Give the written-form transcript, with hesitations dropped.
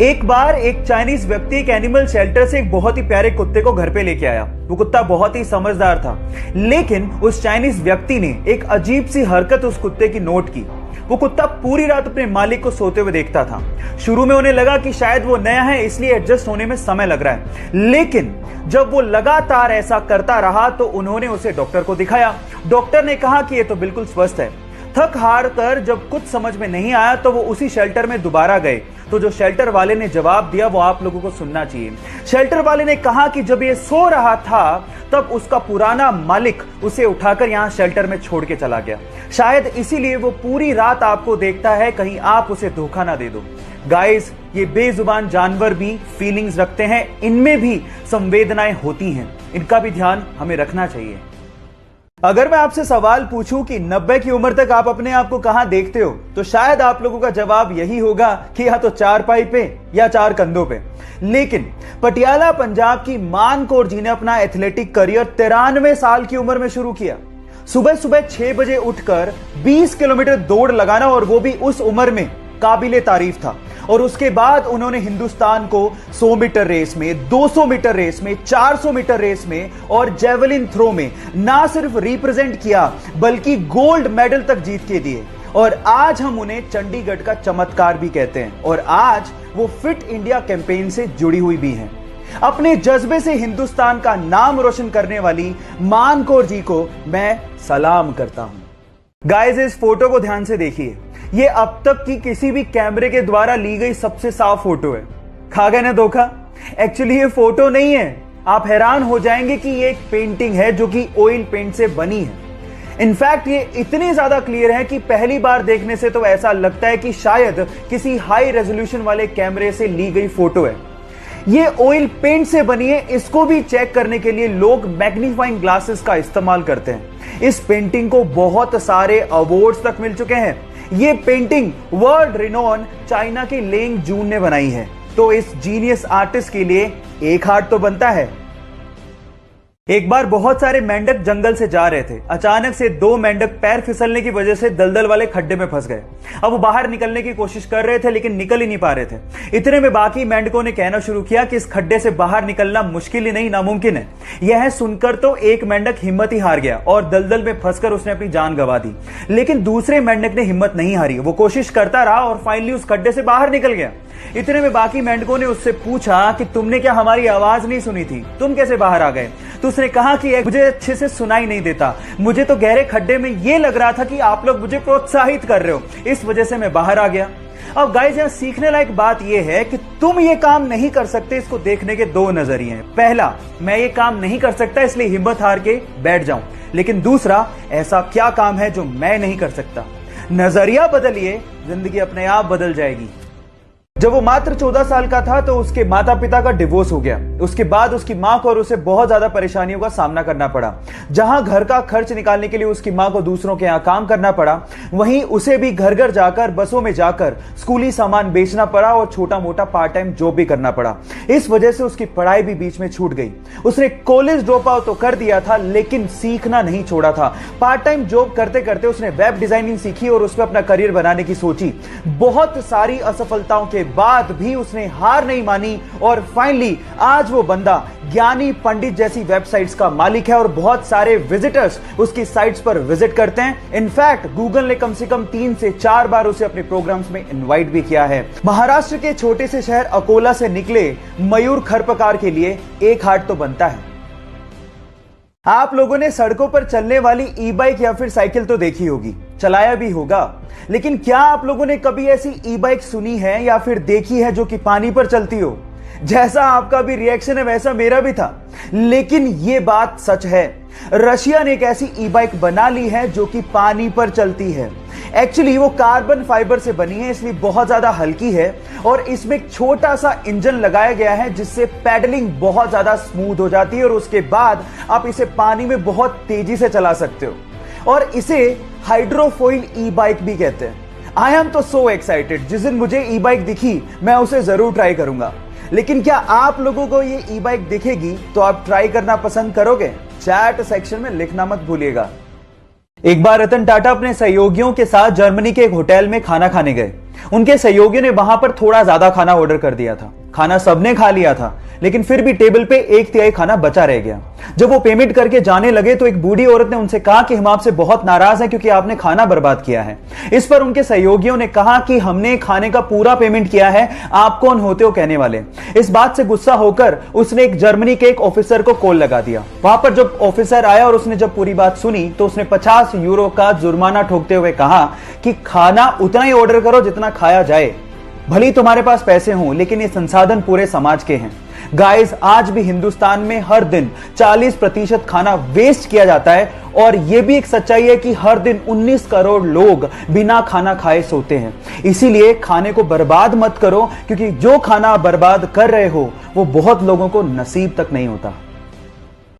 एक बार एक चाइनीज व्यक्ति एक एनिमल शेल्टर से एक बहुत ही प्यारे कुत्ते को घर पे लेके आया। वो कुत्ता बहुत ही समझदार था, लेकिन उस चाइनीज व्यक्ति ने एक अजीब सी हरकत उस कुत्ते की नोट की। वो कुत्ता पूरी रात अपने मालिक को सोते हुए देखता था। शुरू में उन्हें लगा कि शायद वो नया है, इसलिए एडजस्ट होने में समय लग रहा है, लेकिन जब वो लगातार ऐसा करता रहा तो उन्होंने उसे डॉक्टर को दिखाया। डॉक्टर ने कहा कि ये तो बिल्कुल स्वस्थ है। थक हार कर जब कुछ समझ में नहीं आया तो वो उसी शेल्टर में दोबारा गए। तो जो शेल्टर वाले ने जवाब दिया वो आप लोगों को सुनना चाहिए। शेल्टर वाले ने कहा कि जब ये सो रहा था तब उसका पुराना मालिक उसे उठाकर यहां शेल्टर में छोड़ के चला गया। शायद इसीलिए वो पूरी रात आपको देखता है, कहीं आप उसे धोखा ना दे दो। गाइस, ये बेजुबान जानवर भी फीलिंग्स रखते हैं, इनमें भी संवेदनाएं होती हैं, इनका भी ध्यान हमें रखना चाहिए। अगर मैं आपसे सवाल पूछूं कि 90 की उम्र तक आप अपने आप को कहां देखते हो, तो शायद आप लोगों का जवाब यही होगा कि या तो चारपाई पे या चार कंधों पे। लेकिन पटियाला पंजाब की मान कौर जी ने अपना एथलेटिक करियर 93 साल की उम्र में शुरू किया। सुबह सुबह 6 बजे उठकर 20 किलोमीटर दौड़ लगाना, और वो भी उस उम्र में, काबिले तारीफ था। और उसके बाद उन्होंने हिंदुस्तान को 100 मीटर रेस में, 200 मीटर रेस में, 400 मीटर रेस में और जेवलिन थ्रो में ना सिर्फ रिप्रेजेंट किया बल्कि गोल्ड मेडल तक जीत के दिए। और आज हम उन्हें चंडीगढ़ का चमत्कार भी कहते हैं, और आज वो फिट इंडिया कैंपेन से जुड़ी हुई भी हैं। अपने जज्बे से हिंदुस्तान का नाम रोशन करने वाली मान कौर जी को मैं सलाम करता हूं। गाइस, इस फोटो को ध्यान से देखिए। ये अब तक की किसी भी कैमरे के द्वारा ली गई सबसे साफ फोटो है। खा गए ना धोखा? एक्चुअली ये फोटो नहीं है। आप हैरान हो जाएंगे कि ये एक पेंटिंग है जो कि ऑयल पेंट से बनी है। इनफैक्ट ये इतनी ज्यादा क्लियर है कि पहली बार देखने से तो ऐसा लगता है कि शायद किसी हाई रेजोल्यूशन वाले कैमरे से ली गई फोटो है। ये ऑयल पेंट से बनी है, इसको भी चेक करने के लिए लोग मैग्नीफाइंग ग्लासेस का इस्तेमाल करते हैं। इस पेंटिंग को बहुत सारे अवार्ड्स तक मिल चुके हैं। ये पेंटिंग वर्ल्ड रिनोन चाइना के लेंग जून ने बनाई है। तो इस जीनियस आर्टिस्ट के लिए एक हार्ट तो बनता है। एक बार बहुत सारे मेंढक जंगल से जा रहे थे। अचानक से 2 मेंढक पैर फिसलने की वजह से दलदल वाले खड्डे में फंस गए। अब वो बाहर निकलने की कोशिश कर रहे थे, लेकिन निकल ही नहीं पा रहे थे। इतने में बाकी मेंढकों ने कहना शुरू किया कि इस खड्डे से बाहर निकलना मुश्किल ही नहीं, नामुमकिन है। यह सुनकर तो एक मेंढक हिम्मत ही हार गया और दलदल में फंसकर उसने अपनी जान गंवा दी। लेकिन दूसरे मेंढक ने हिम्मत नहीं हारी, वो कोशिश करता रहा और फाइनली उस खड्डे से बाहर निकल गया। इतने में बाकी मेंढकों ने उससे पूछा कि तुमने क्या हमारी आवाज नहीं सुनी थी, तुम कैसे बाहर आ गए? तो उसने कहा कि मुझे अच्छे से सुनाई नहीं देता, मुझे तो गहरे खड्डे में यह लग रहा था कि आप लोग मुझे प्रोत्साहित कर रहे हो, इस वजह से मैं बाहर आ गया। अब गाइस, यहां सीखने लायक बात यह है कि तुम ये काम नहीं कर सकते, इसको देखने के 2 नजरिए हैं। पहला, मैं ये काम नहीं कर सकता इसलिए हिम्मत हार के बैठ जाऊं। लेकिन दूसरा, ऐसा क्या काम है जो मैं नहीं कर सकता? नजरिया बदलिए, जिंदगी अपने आप बदल जाएगी। जब वो मात्र 14 साल का था तो उसके माता पिता का डिवोर्स हो गया। उसके बाद उसकी मां को और उसे बहुत ज्यादा परेशानियों का सामना करना पड़ा। जहां घर का खर्च निकालने के लिए उसकी मां को दूसरों के यहां काम करना पड़ा, वहीं उसे भी घर घर जाकर, बसों में जाकर स्कूली सामान बेचना पड़ा और छोटा मोटा पार्ट टाइम जॉब भी करना पड़ा। इस वजह से उसकी पढ़ाई भी बीच में छूट गई। उसने कॉलेज ड्रॉप आउट तो कर दिया था, लेकिन सीखना नहीं छोड़ा था। पार्ट टाइम जॉब करते करते उसने वेब डिजाइनिंग सीखी और उसमें अपना करियर बनाने की सोची। बहुत सारी असफलताओं के बाद भी उसने हार नहीं मानी और फाइनली आज वो बंदा ज्ञानी पंडित जैसी वेबसाइट्स का मालिक है और बहुत सारे विजिटर्स उसकी साइट्स पर विजिट करते हैं। इनफैक्ट गूगल ने कम से कम 3 से 4 बार उसे अपने प्रोग्राम्स में इनवाइट भी किया है। महाराष्ट्र के छोटे से शहर अकोला से निकले मयूर खरपकार के लिए एक हार्ट तो बनता है। आप लोगों ने सड़कों पर चलने वाली ई बाइक या फिर साइकिल तो देखी होगी, चलाया भी होगा, लेकिन क्या आप लोगों ने कभी ऐसी ई बाइक सुनी है या फिर देखी है जो कि पानी पर चलती हो? जैसा आपका भी रिएक्शन है वैसा मेरा भी था, लेकिन यह बात सच है। रशिया ने एक ऐसी ई बाइक बना ली है जो कि पानी पर चलती है। एक्चुअली वो कार्बन फाइबर से बनी है, इसलिए बहुत ज्यादा हल्की है और इसमें एक छोटा सा इंजन लगाया गया है जिससे पैडलिंग बहुत ज्यादा स्मूथ हो जाती है और उसके बाद आप इसे पानी में बहुत तेजी से चला सकते हो। और इसे हाइड्रोफोइल ई बाइक भी कहते हैं। आई एम तो सो एक्साइटेड, जिस दिन मुझे ई बाइक दिखी मैं उसे जरूर ट्राई करूंगा। लेकिन क्या आप लोगों को ये ई बाइक दिखेगी तो आप ट्राई करना पसंद करोगे? चैट सेक्शन में लिखना मत भूलिएगा। एक बार रतन टाटा अपने सहयोगियों के साथ जर्मनी के एक होटल में खाना खाने गए। उनके सहयोगियों ने वहां पर थोड़ा ज्यादा खाना ऑर्डर कर दिया था। खाना सबने खा लिया था, लेकिन फिर भी टेबल पे 1/3 खाना बचा रह गया। जब वो पेमेंट करके जाने लगे तो एक बूढ़ी औरत ने उनसे कहा कि हम आपसे बहुत नाराज हैं क्योंकि आपने खाना बर्बाद किया है। इस पर उनके सहयोगियों ने कहा कि हमने खाने का पूरा पेमेंट किया है, आप कौन होते हो कहने वाले। इस बात से गुस्सा होकर उसने एक जर्मनी के एक ऑफिसर को कॉल लगा दिया। वहां पर जब ऑफिसर आया और उसने जब पूरी बात सुनी तो उसने 50 यूरो का जुर्माना ठोकते हुए कहा कि खाना उतना ही ऑर्डर करो जितना खाया जाए, भले ही तुम्हारे पास पैसे हों, लेकिन ये संसाधन पूरे समाज के हैं। गाइस, आज भी हिंदुस्तान में हर दिन 40% खाना वेस्ट किया जाता है और यह भी एक सच्चाई है कि हर दिन 19 करोड़ लोग बिना खाना खाए सोते हैं। इसीलिए खाने को बर्बाद मत करो, क्योंकि जो खाना बर्बाद कर रहे हो वो बहुत लोगों को नसीब तक नहीं होता।